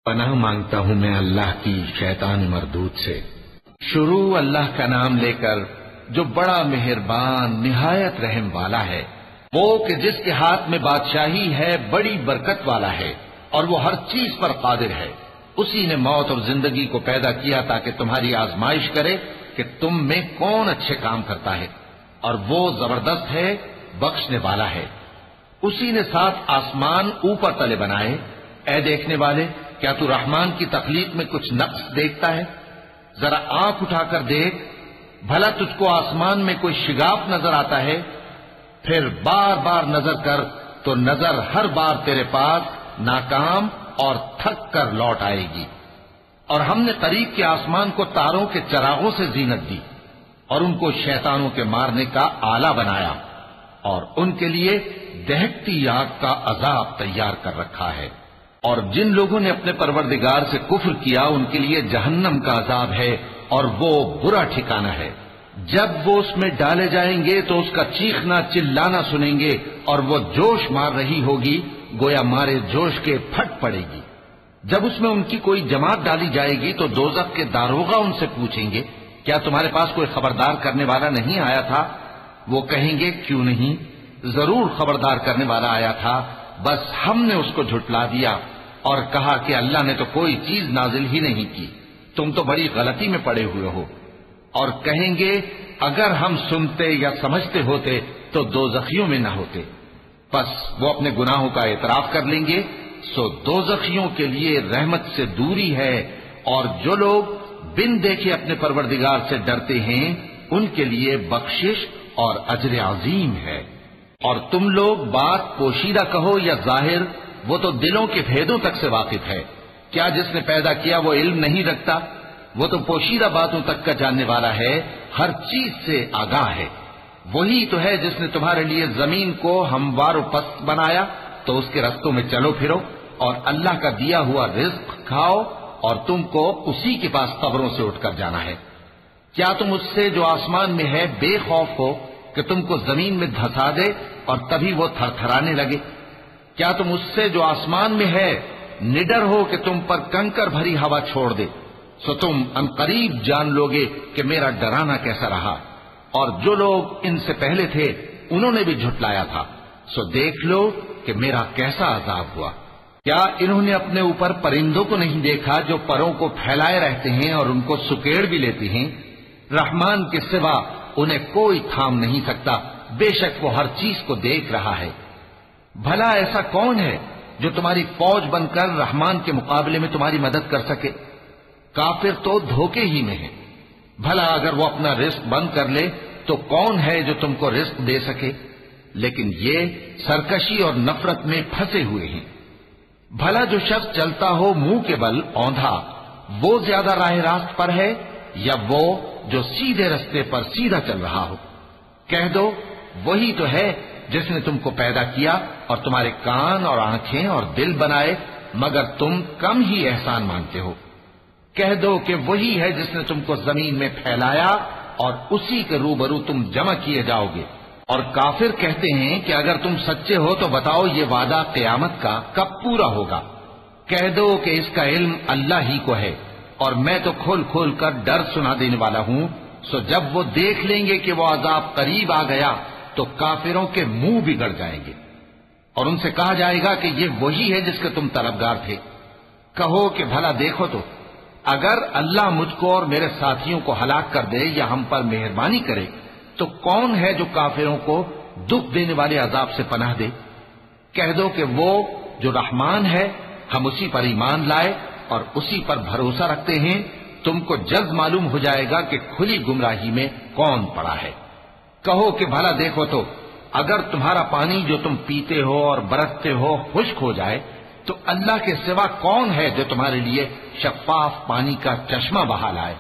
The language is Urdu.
پناہ مانگتا ہوں میں اللہ کی شیطان مردود سے۔ شروع اللہ کا نام لے کر جو بڑا مہربان نہایت رحم والا ہے، وہ کہ جس کے ہاتھ میں بادشاہی ہے، بڑی برکت والا ہے اور وہ ہر چیز پر قادر ہے۔ اسی نے موت اور زندگی کو پیدا کیا تاکہ تمہاری آزمائش کرے کہ تم میں کون اچھے کام کرتا ہے، اور وہ زبردست ہے، بخشنے والا ہے۔ اسی نے 7 آسمان اوپر تلے بنائے۔ اے دیکھنے والے، کیا تو رحمان کی تخلیق میں کچھ نقص دیکھتا ہے؟ ذرا آنکھ اٹھا کر دیکھ، بھلا تجھ کو آسمان میں کوئی شگاف نظر آتا ہے؟ پھر بار بار نظر کر تو نظر ہر بار تیرے پاس ناکام اور تھک کر لوٹ آئے گی۔ اور ہم نے قریب کے آسمان کو تاروں کے چراغوں سے زینت دی اور ان کو شیطانوں کے مارنے کا آلہ بنایا، اور ان کے لیے دہکتی آگ کا عذاب تیار کر رکھا ہے۔ اور جن لوگوں نے اپنے پروردگار سے کفر کیا ان کے لیے جہنم کا عذاب ہے، اور وہ برا ٹھکانہ ہے۔ جب وہ اس میں ڈالے جائیں گے تو اس کا چیخنا چلانا سنیں گے، اور وہ جوش مار رہی ہوگی گویا مارے جوش کے پھٹ پڑے گی۔ جب اس میں ان کی کوئی جماعت ڈالی جائے گی تو دوزخ کے داروغہ ان سے پوچھیں گے، کیا تمہارے پاس کوئی خبردار کرنے والا نہیں آیا تھا؟ وہ کہیں گے، کیوں نہیں، ضرور خبردار کرنے والا آیا تھا، بس ہم نے اس کو جھٹلا دیا اور کہا کہ اللہ نے تو کوئی چیز نازل ہی نہیں کی، تم تو بڑی غلطی میں پڑے ہوئے ہو۔ اور کہیں گے، اگر ہم سنتے یا سمجھتے ہوتے تو دوزخیوں میں نہ ہوتے۔ بس وہ اپنے گناہوں کا اعتراف کر لیں گے، سو دوزخیوں کے لیے رحمت سے دوری ہے، اور جو لوگ بن دیکھے اپنے پروردگار سے ڈرتے ہیں ان کے لیے بخشش اور اجر عظیم ہے۔ اور تم لوگ بات پوشیدہ کہو یا ظاہر، وہ تو دلوں کے بھیدوں تک سے واقف ہے۔ کیا جس نے پیدا کیا وہ علم نہیں رکھتا؟ وہ تو پوشیدہ باتوں تک کا جاننے والا ہے، ہر چیز سے آگاہ ہے۔ وہی تو ہے جس نے تمہارے لیے زمین کو ہموار و پست بنایا، تو اس کے رستوں میں چلو پھرو اور اللہ کا دیا ہوا رزق کھاؤ، اور تم کو اسی کے پاس قبروں سے اٹھ کر جانا ہے۔ کیا تم اس سے جو آسمان میں ہے بے خوف ہو کہ تم کو زمین میں دھسا دے اور تبھی وہ تھر تھرانے لگے؟ کیا تم اس سے جو آسمان میں ہے نڈر ہو کہ تم پر کنکر بھری ہوا چھوڑ دے؟ سو تم ان قریب جان لوگے کہ میرا ڈرانا کیسا رہا، اور جو لوگ ان سے پہلے تھے انہوں نے بھی جھٹلایا تھا، سو دیکھ لو کہ میرا کیسا عذاب ہوا۔ کیا انہوں نے اپنے اوپر پرندوں کو نہیں دیکھا جو پروں کو پھیلائے رہتے ہیں اور ان کو سکیڑ بھی لیتے ہیں؟ رحمان کے سوا انہیں کوئی تھام نہیں سکتا، بے شک وہ ہر چیز کو دیکھ رہا ہے۔ بھلا ایسا کون ہے جو تمہاری فوج بن کر رحمان کے مقابلے میں تمہاری مدد کر سکے؟ کافر تو دھوکے ہی میں ہے۔ بھلا اگر وہ اپنا رزق بند کر لے تو کون ہے جو تم کو رزق دے سکے؟ لیکن یہ سرکشی اور نفرت میں پھنسے ہوئے ہیں۔ بھلا جو شخص چلتا ہو منہ کے بل اوندھا، وہ زیادہ راہ راست پر ہے یا وہ جو سیدھے رستے پر سیدھا چل رہا ہو؟ کہہ دو، وہی تو ہے جس نے تم کو پیدا کیا اور تمہارے کان اور آنکھیں اور دل بنائے، مگر تم کم ہی احسان مانتے ہو۔ کہہ دو کہ وہی ہے جس نے تم کو زمین میں پھیلایا اور اسی کے روبرو تم جمع کیے جاؤ گے۔ اور کافر کہتے ہیں کہ اگر تم سچے ہو تو بتاؤ یہ وعدہ قیامت کا کب پورا ہوگا؟ کہہ دو کہ اس کا علم اللہ ہی کو ہے، اور میں تو کھول کھول کر ڈر سنا دینے والا ہوں۔ سو جب وہ دیکھ لیں گے کہ وہ عذاب قریب آ گیا تو کافروں کے منہ بگڑ جائیں گے، اور ان سے کہا جائے گا کہ یہ وہی ہے جس کے تم طلبگار تھے۔ کہو کہ بھلا دیکھو تو، اگر اللہ مجھ کو اور میرے ساتھیوں کو ہلاک کر دے یا ہم پر مہربانی کرے تو کون ہے جو کافروں کو دکھ دینے والے عذاب سے پناہ دے؟ کہہ دو کہ وہ جو رحمان ہے، ہم اسی پر ایمان لائے اور اسی پر بھروسہ رکھتے ہیں۔ تم کو جلد معلوم ہو جائے گا کہ کھلی گمراہی میں کون پڑا ہے۔ کہو کہ بھلا دیکھو تو، اگر تمہارا پانی جو تم پیتے ہو اور برتتے ہو خشک ہو جائے تو اللہ کے سوا کون ہے جو تمہارے لیے شفاف پانی کا چشمہ بہا لائے؟